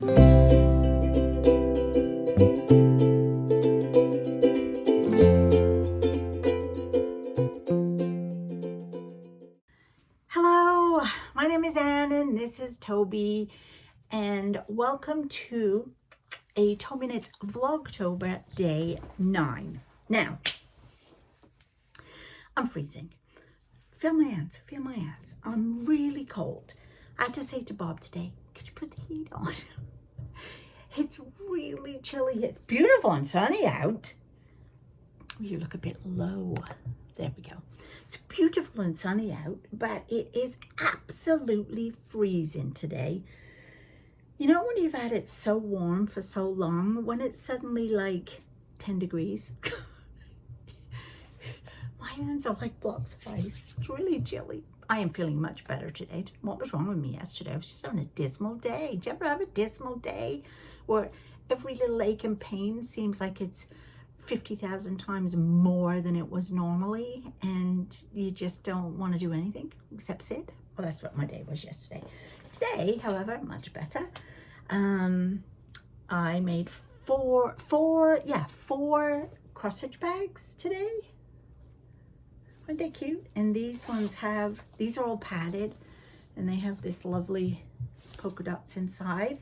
Hello, my name is Anne and this is Toby, and welcome to a Tobyknits Vlogtober day 9. Now, I'm freezing. Feel my hands, feel my hands. I'm really cold. I had to say to Bob today, could you put the heat on? It's really chilly. It's beautiful and sunny out. You look a bit low. There we go. It's beautiful and sunny out, but it is absolutely freezing today. You know when you've had it so warm for so long, when it's suddenly like 10 degrees? My hands are like blocks of ice. It's really chilly. I am feeling much better today. What was wrong with me yesterday? I was just having a dismal day. Did you ever have a dismal day where every little ache and pain seems like it's 50,000 times more than it was normally, and you just don't want to do anything except sit? Well, that's what my day was yesterday. Today, however, much better. I made four cross-stitch bags today. Aren't they cute? And these are all padded, and they have this lovely polka dots inside.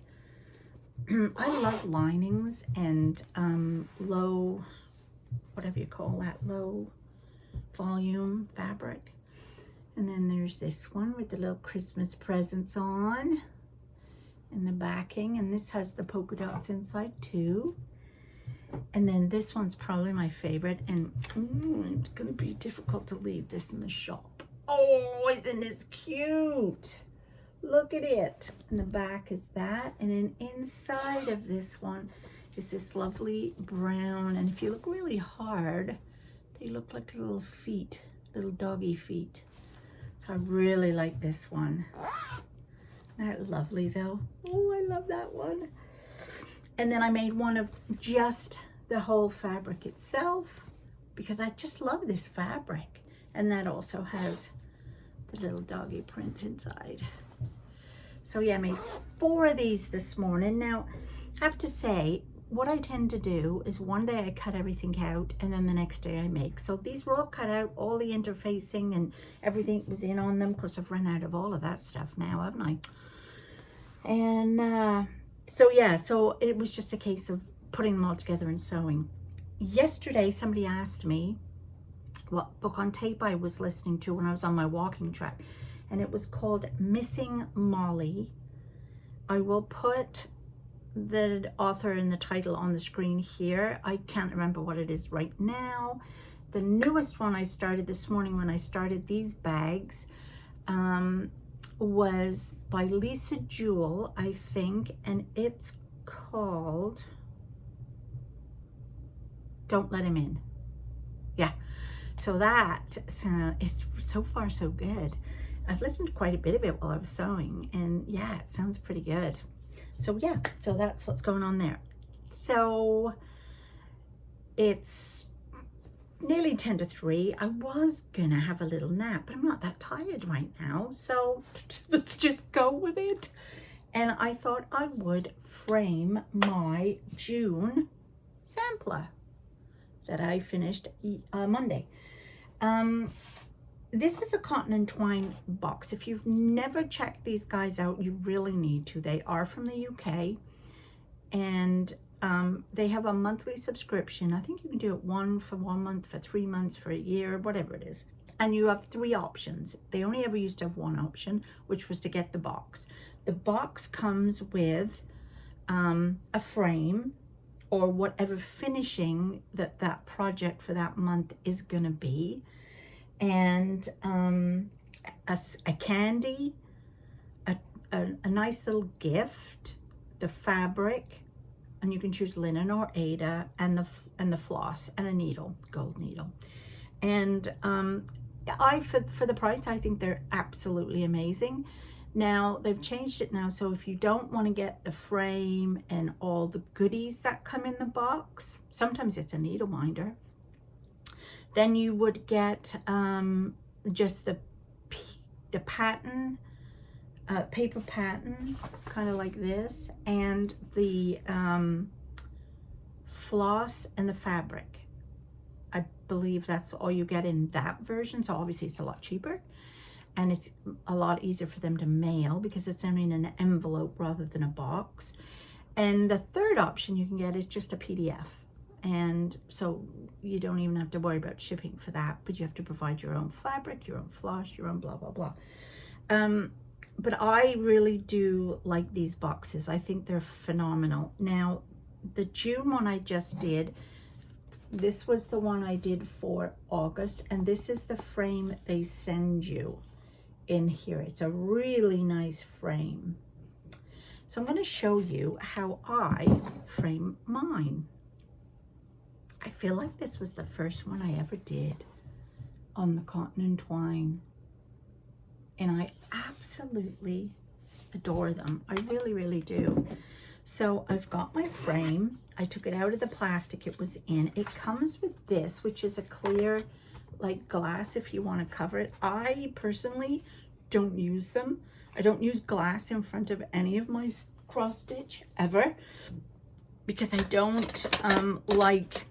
I love linings and low, whatever you call that, low volume fabric. And then there's this one with the little Christmas presents on and the backing, and this has the polka dots inside too. And then this one's probably my favorite, and it's gonna be difficult to leave this in the shop. Oh, isn't this cute? Look at it. And the back is that, and then inside of this one is this lovely brown, and if you look really hard, they look like little feet, little doggy feet. So I really like this one. Isn't that lovely though? Oh, I love that one. And then I made one of just the whole fabric itself, because I just love this fabric. And that also has the little doggy print inside. So yeah, I made 4 of these this morning. Now, I have to say, what I tend to do is one day I cut everything out, and then the next day I make. So these were all cut out, all the interfacing and everything was in on them, because I've run out of all of that stuff now, haven't I? And so yeah, so it was just a case of putting them all together and sewing. Yesterday, somebody asked me what book on tape I was listening to when I was on my walking track, and it was called Missing Molly. I will put the author and the title on the screen here. I can't remember what it is right now. The newest one I started this morning when I started these bags was by Lisa Jewell, I think, and it's called Don't Let Him In. Yeah, so that is so far so good. I've listened to quite a bit of it while I was sewing, and yeah, it sounds pretty good. So yeah, so that's what's going on there. So it's nearly 10 to 3. I was gonna have a little nap, but I'm not that tired right now, so let's just go with it. And I thought I would frame my June sampler that I finished Monday. This is a cotton and twine box. If you've never checked these guys out, you really need to. They are from the UK, and they have a monthly subscription. I think you can do it one for 1 month, for 3 months, for a year, whatever it is. And you have 3 options. They only ever used to have 1 option, which was to get the box. The box comes with a frame or whatever finishing that project for that month is gonna be, and a candy, a nice little gift, the fabric, and you can choose linen or Aida, and the floss, and a needle, gold needle. And for the price, I think they're absolutely amazing. Now they've changed it now, so if you don't want to get the frame and all the goodies that come in the box, sometimes it's a needle minder, then you would get just the pattern paper pattern, kind of like this, and the floss and the fabric. I believe that's all you get in that version, so obviously it's a lot cheaper, and it's a lot easier for them to mail because it's only in an envelope rather than a box. And the third option you can get is just a PDF, and so you don't even have to worry about shipping for that, but you have to provide your own fabric, your own floss, your own blah blah blah. But I really do like these boxes. I think they're phenomenal. Now, the June one I just did, this was the one I did for August, and this is the frame they send you in here. It's a really nice frame. So I'm going to show you how I frame mine. I feel like this was the first one I ever did on the cotton and twine, and I absolutely adore them. I really, really do. So I've got my frame. I took it out of the plastic it was in. It comes with this, which is a clear like glass if you want to cover it. I personally don't use them. I don't use glass in front of any of my cross stitch ever, because I don't like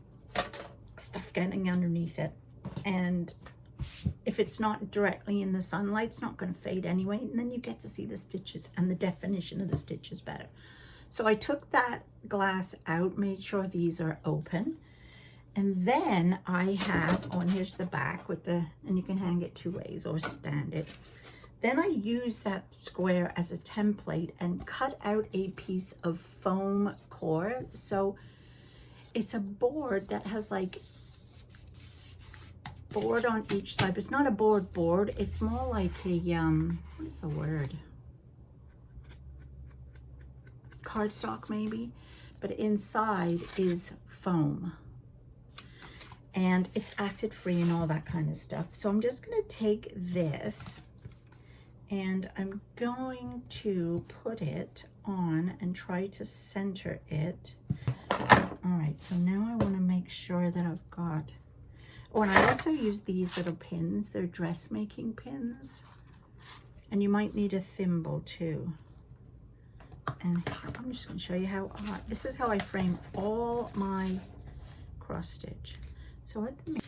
stuff getting underneath it, and if it's not directly in the sunlight, it's not going to fade anyway, and then you get to see the stitches and the definition of the stitches better. So I took that glass out, made sure these are open, and then I have, oh, and here's the back with the, and you can hang it 2 ways or stand it. Then I use that square as a template and cut out a piece of foam core. So it's a board that has like board on each side, but it's not a board. It's more like a, what is the word? Cardstock maybe, but inside is foam. And it's acid free and all that kind of stuff. So I'm just gonna take this and I'm going to put it on and try to center it. All right, so now I wanna make sure that I've got, oh, and I also use these little pins. They're dressmaking pins. And you might need a thimble too. And I'm just gonna show you how, this is how I frame all my cross stitch. So if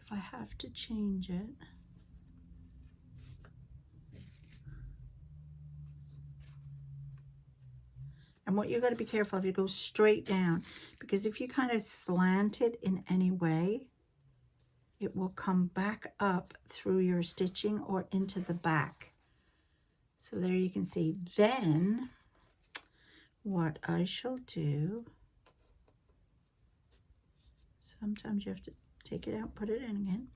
I have to change it, and what you got to be careful of, you go straight down, because if you kind of slant it in any way, it will come back up through your stitching or into the back. So there you can see. Then what I shall do, sometimes you have to take it out, put it in again.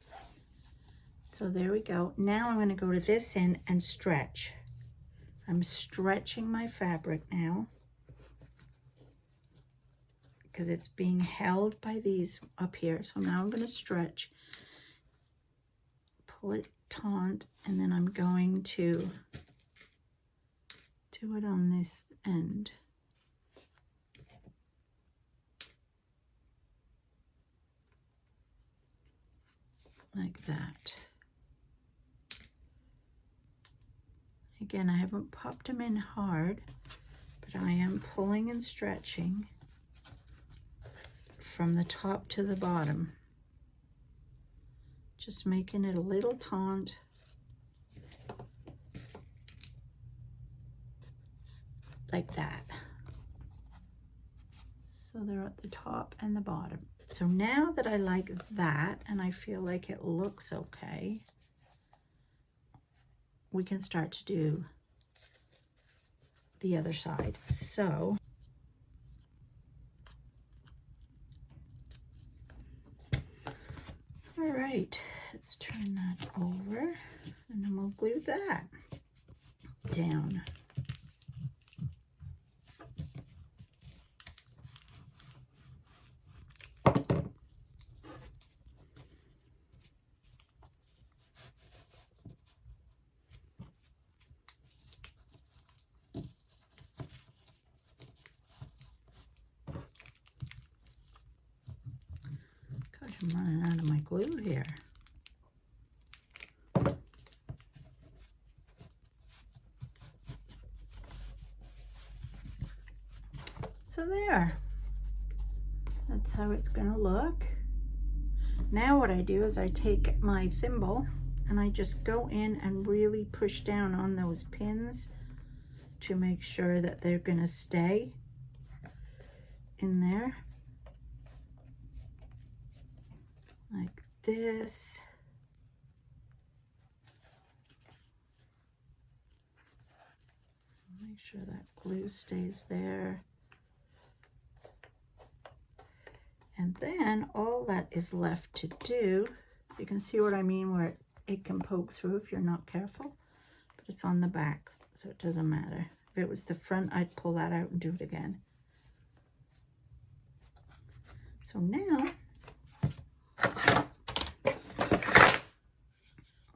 So there we go. Now I'm going to go to this end and stretch. I'm stretching my fabric now, because it's being held by these up here. So now I'm going to stretch, pull it taut, and then I'm going to do it on this end. Like that. Again, I haven't popped them in hard, but I am pulling and stretching from the top to the bottom, just making it a little taut. Like that. So they're at the top and the bottom. So now that I like that, and I feel like it looks okay, we can start to do the other side. So all right, let's turn that over, and then we'll glue that down. I'm running out of my glue here. So there, that's how it's gonna look. Now what I do is I take my thimble and I just go in and really push down on those pins to make sure that they're gonna stay in there. Like this. Make sure that glue stays there. And then all that is left to do, you can see what I mean, where it can poke through if you're not careful, but it's on the back, so it doesn't matter. If it was the front, I'd pull that out and do it again. So now,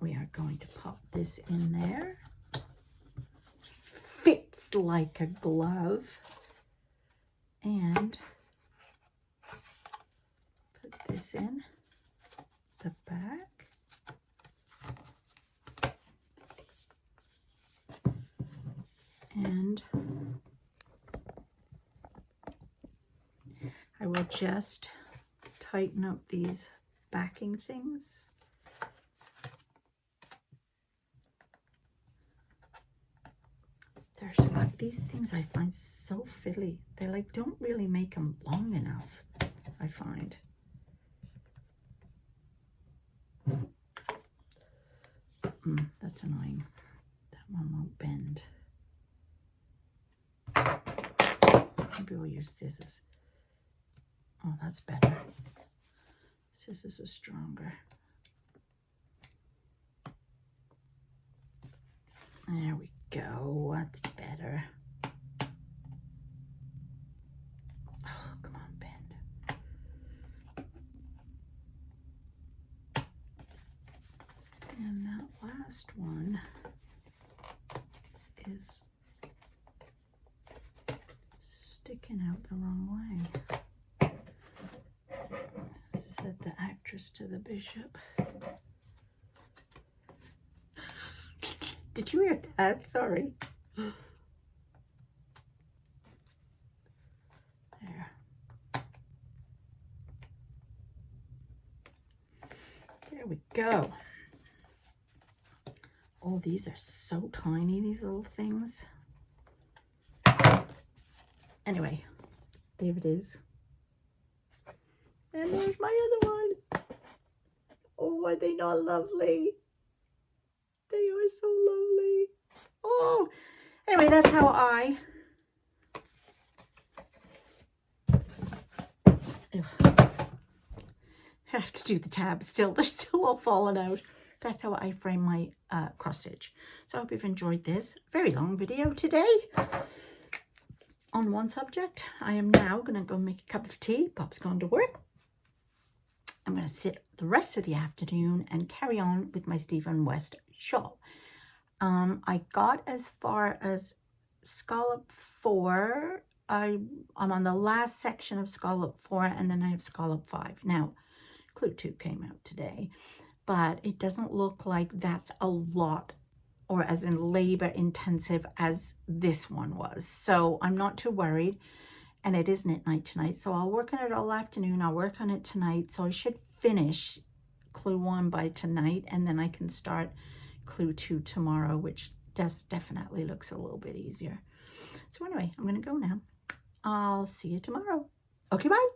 we are going to pop this in there. Fits like a glove. And put this in the back. And I will just tighten up these backing things. There's like these things I find so fiddly. They like don't really make them long enough, I find. That's annoying. That one won't bend. Maybe we'll use scissors. Oh, that's better. Scissors are stronger. There we go. That's better. Oh, come on, bend. And that last one is sticking out the wrong way. Said the actress to the bishop. Did you hear that? Sorry. There. There we go. Oh, these are so tiny, these little things. Anyway, there it is. And there's my other one. Oh, are they not lovely? They are so lovely. Oh, anyway, that's how I have to do the tabs still. They're still all falling out. That's how I frame my cross stitch. So I hope you've enjoyed this very long video today on one subject. I am now going to go make a cup of tea. Pop's gone to work. I'm going to sit the rest of the afternoon and carry on with my Stephen West shawl. I got as far as scallop 4. I'm on the last section of scallop 4, and then I have scallop 5. Now, clue 2 came out today, but it doesn't look like that's a lot, or as in labor intensive as this one was. So I'm not too worried. And it is knit night tonight, so I'll work on it all afternoon. I'll work on it tonight, so I should finish clue 1 by tonight, and then I can start clue 2 tomorrow, which definitely looks a little bit easier. So anyway, I'm going to go now. I'll see you tomorrow. Okay, bye.